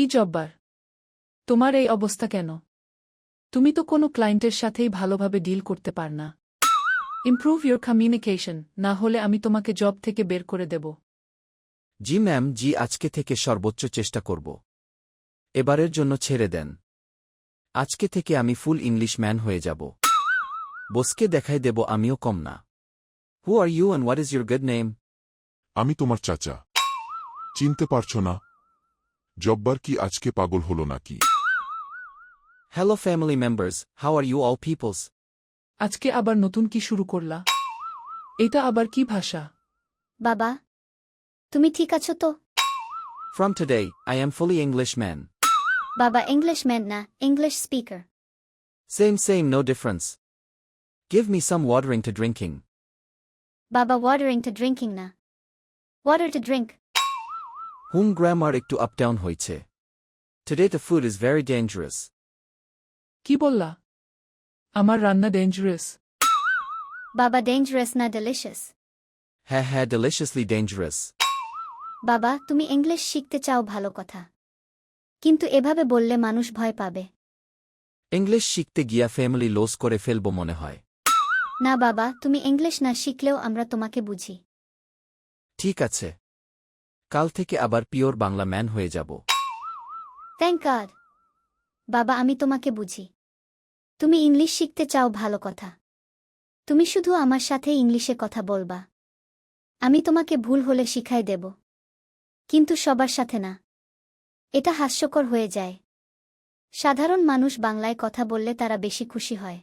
কি জব্বার, তোমার এই অবস্থা কেন? তুমি তো কোনো ক্লায়েন্টের সাথেই ভালোভাবে ডিল করতে পার না। ইমপ্রুভ ইয়োর কমিউনিকেশন, না হলে আমি তোমাকে জব থেকে বের করে দেব। জি ম্যাম, জি আজকে থেকে সর্বোচ্চ চেষ্টা করব। এবারের জন্য ছেড়ে দেন। আজকে থেকে আমি ফুল ইংলিশ ম্যান হয়ে যাব। বসকে দেখাই দেব আমিও কম না। Who are you and what is your good name? আমি তোমার চাচা। চিনতে পারছো না? জব্বার কি আজকে পাগল হলো নাকি? Hello family members, how are you all peoples? আজকে আবার নতুন কি শুরু করলা? এটা আবার কি ভাষা? বাবা, তুমি ঠিক আছো তো? From today, I am fully English man. বাবা ইংলিশম্যান না, English speaker. Same, no difference. Give me some watering to drinking. বাবা ওয়াটারিং টু ড্রিঙ্কিং না, water to drink. Whom grammar একটু up down হয়েছে. Today the food is very dangerous. কি বললা? আমার রান্না ডেঞ্জারাস? বাবা ডেঞ্জারাস না ডেলিশিয়াস। হ্যাঁ, deliciously dangerous. বাবা তুমি ইংলিশ শিখতে চাও ভালো কথা, কিন্তু এভাবে বললে মানুষ ভয় পাবে। ইংলিশ শিখতে গিয়া ফ্যামিলি লস করে ফেলব মনে হয়। না বাবা, তুমি ইংলিশ না শিখলেও আমরা তোমাকে বুঝি। ঠিক আছে। কাল থেকে আবার পিওর বাংলা ম্যান হয়ে যাব। Thank god. বাবা আমি তোমাকে বুঝি। তুমি ইংলিশ শিখতে চাও ভালো কথা, তুমি শুধু আমার সাথে ইংলিশে কথা বলবা। আমি তোমাকে ভুল হলে শিখাই দেব, কিন্তু সবার সাথে না। এটা হাস্যকর হয়ে যায়। সাধারণ মানুষ বাংলায় কথা বললে তারা বেশি খুশি হয়।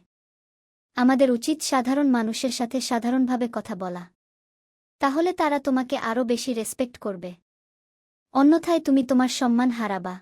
আমাদের উচিত সাধারণ মানুষের সাথে সাধারণভাবে কথা বলা, তাহলে তারা তোমাকে আরও বেশি রেসপেক্ট করবে। অন্যথায় তুমি তোমার সম্মান হারাবা।